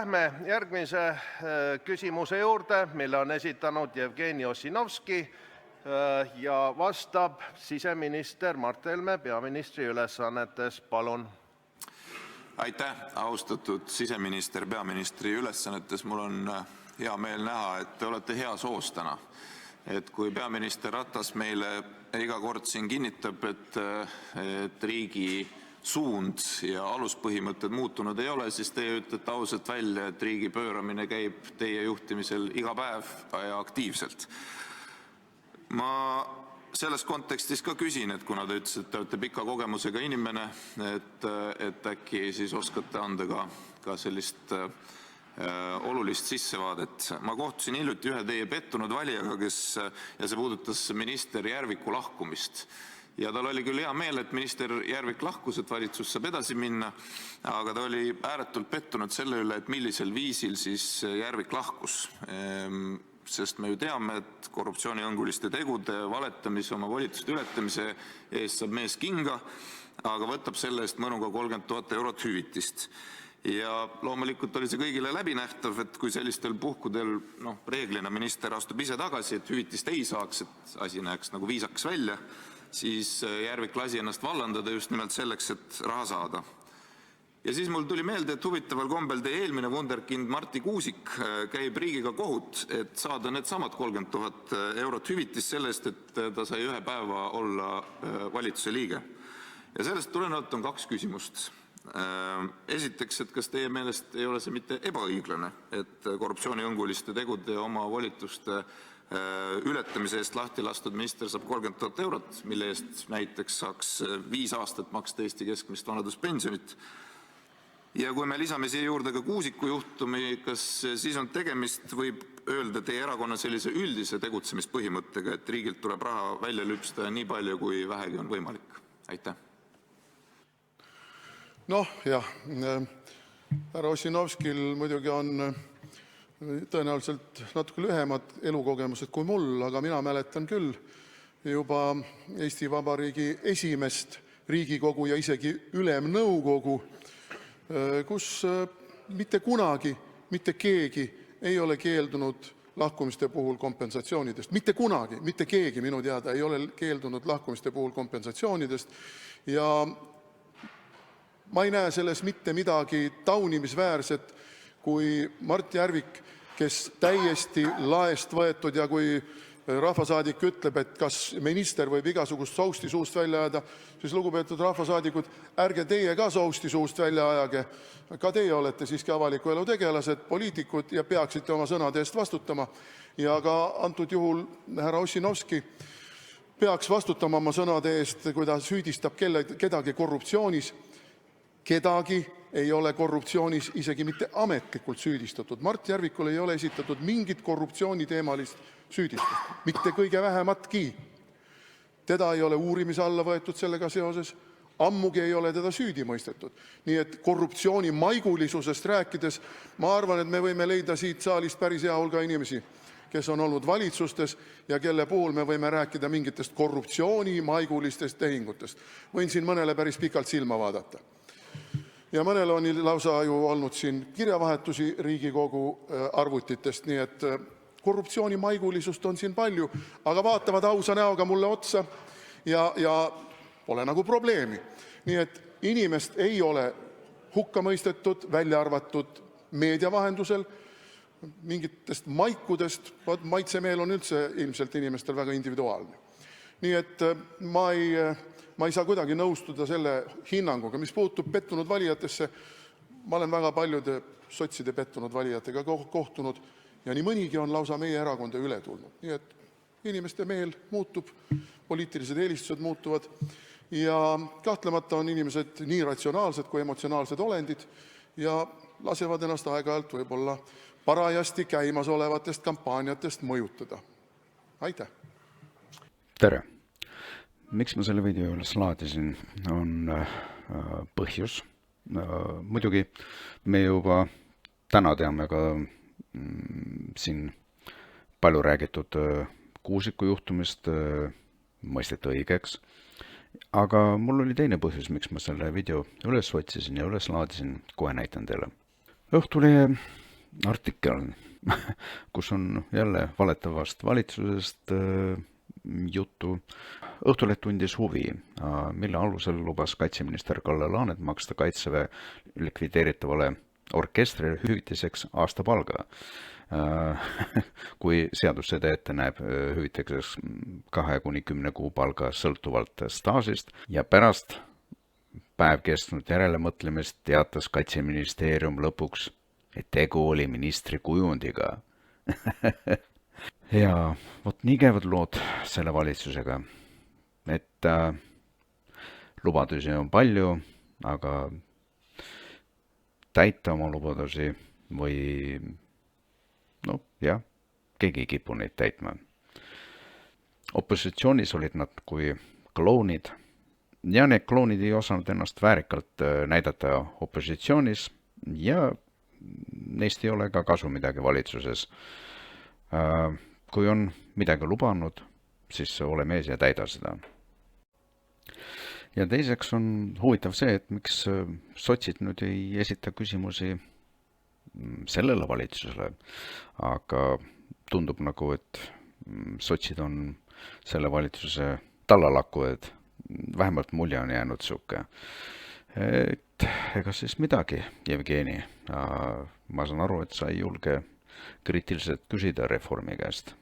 Lähme järgmise küsimuse juurde, mille on esitanud Jevgeni Ossinovski ja vastab siseminister Mart Helme peaministri ülesannetes. Palun. Aitäh, austatud siseminister peaministri ülesannetes. Mul on hea meel näha, et te olete hea soos täna. Et kui peaminister Ratas meile iga kord siin kinnitab, et riigi suund ja aluspõhimõtted muutunud ei ole, siis teie ütlete ausalt välja, et riigi pööramine käib teie juhtimisel iga päev ja aktiivselt. Ma selles kontekstis ka küsin, et kuna te ütlesite, et te olete pika kogemusega inimene, et äkki siis oskate anda ka sellist olulist sissevaadet. Ma kohtusin hiljuti ühe teie pettunud valijaga, ja see puudutas minister Järviku lahkumist. Ja tal oli küll hea meel, et minister Järvik lahkus, et valitsus saab edasi minna, aga ta oli ääretult pettunud selle üle, et millisel viisil siis Järvik lahkus. Sest me ju teame, et korruptsioonihõnguliste tegude, valetamise, oma volituste ületamise eest saab mees kinga, aga võtab selle eest mõnuga 30 000 eurot hüvitist. Ja loomulikult oli see kõigile läbinähtav, et kui sellistel puhkudel reeglina minister astub ise tagasi, et hüvitist ei saaks, et asi näeks nagu viisakas välja, siis Järvik lasi ennast vallandada just nimelt selleks, et raha saada. Ja siis mul tuli meelde, et huvitaval kombel teie eelmine wunderkind Marti Kuusik käib riigiga kohut, et saada need samad 30 000 eurot hüvitist sellest, et ta sai ühe päeva olla valitsuse liige. Ja sellest tulenevalt on 2 küsimust. Esiteks, et kas teie meelest ei ole see mitte ebaõiglane, et korruptsioonihõnguliste tegude ja oma volituste ületamise eest lahti lastud minister saab 30 000 eurot, mille eest näiteks saaks 5 aastat maksta Eesti keskmist vanaduspensionit. Ja kui me lisame siia juurde ka Kuusiku juhtumi, kas siis on tegemist, võib öelda, teie erakonna sellise üldise tegutsemispõhimõttega, et riigilt tuleb raha välja lüpsta nii palju, kui vähegi on võimalik? Aitäh. Jah, härra Ossinovskil muidugi on tõenäoliselt natuke lühemad elukogemused kui mul, aga mina mäletan küll juba Eesti Vabariigi esimest Riigikogu ja isegi Ülemnõukogu, kus mitte kunagi, mitte keegi ei ole keeldunud lahkumiste puhul kompensatsioonidest. Mitte kunagi, mitte keegi minu teada ei ole keeldunud lahkumiste puhul kompensatsioonidest ja ma ei näe selles mitte midagi taunimisväärset, kui Mart Järvik, kes täiesti laest võetud ja kui rahvasaadik ütleb, et kas minister võib igasugust sousti suust välja ajada, siis lugupeetud rahvasaadikud, ärge teie ka sousti suust välja ajage. Ka teie olete siiski avaliku elu tegelased, poliitikud ja peaksite oma sõnade eest vastutama. Ja ka antud juhul härra Ossinovski peaks vastutama oma sõnade eest, kui ta süüdistab kedagi korruptsioonis. Kedagi ei ole korruptsioonis isegi mitte ametlikult süüdistatud. Mart Järvikul ei ole esitatud mingit korruptsiooniteemalist süüdistust, mitte kõige vähematki. Teda ei ole uurimise alla võetud sellega seoses, ammugi ei ole teda süüdi mõistetud. Nii et korruptsiooni maigulisusest rääkides, ma arvan, et me võime leida siit saalist päris hea hulga inimesi, kes on olnud valitsustes ja kelle puhul me võime rääkida mingitest korruptsiooni maigulistest tehingutest. Võin siin mõnele päris pikalt silma vaadata. Ja mõnel on lausa ju olnud siin kirjavahetusi Riigikogu arvutitest, nii et korruptsiooni maigulisust on siin palju, aga vaatavad ausa näoga mulle otsa ja pole nagu probleemi. Nii et inimest ei ole hukka mõistetud, välja arvatud meedia vahendusel, mingitest maikudest, maitsemeel on üldse ilmselt inimestel väga individuaalne. Nii et ma ei saa kuidagi nõustuda selle hinnanguga, mis puutub pettunud valijatesse. Ma olen väga paljude sotside pettunud valijatega kohtunud ja nii mõnigi on lausa meie erakonda üle tulnud. Nii et inimeste meel muutub, poliitilised eelistused muutuvad ja kahtlemata on inimesed nii ratsionaalsed kui emotsionaalsed olendid ja lasevad ennast aeg-ajalt võib-olla parajasti käimas olevatest kampaaniatest mõjutada. Aitäh! Tere! Miks ma selle video üles laadisin, on põhjus. Muidugi me juba täna teame ka siin palju räägitud Kuusiku juhtumist, mõisteti õigeks. Aga mul oli teine põhjus, miks ma selle video üles otsisin ja üles laadisin, kohe näitan teile. Õhtulehe artikkel, kus on jälle valetavast valitsusest juttu. Õhtuleht tundis huvi, mille alusel lubas kaitseminister Kalle Laanet maksta Kaitseväe likvideeritavale orkestrile hüvitiseks aastapalga. Kui seadus seda ette näeb hüvitiseks 2-10 kuu palga sõltuvalt staažist ja pärast päev kestnud järelemõtlemist teatas Kaitseministeerium lõpuks, et tegu oli ministri kujundiga. Ja vot nii käivad lood selle valitsusega, et lubadusi on palju, aga täita oma lubadusi või jah, keegi ei kipu neid täitma. Opositsioonis olid nad kui klounid ja need klounid ei osanud ennast väärikalt näidata opositsioonis ja neist ei ole ka kasu midagi valitsuses. Kui on midagi lubanud, siis ole mees ja täida seda. Ja teiseks on huvitav see, et miks sotsid nüüd ei esita küsimusi sellele valitsusele, aga tundub nagu, et sotsid on selle valitsuse tallalakkujad, vähemalt mulje on jäänud siuke. Et ega siis midagi, Jevgeni, ma saan aru, et sa ei julge kriitiliselt küsida reformi käest.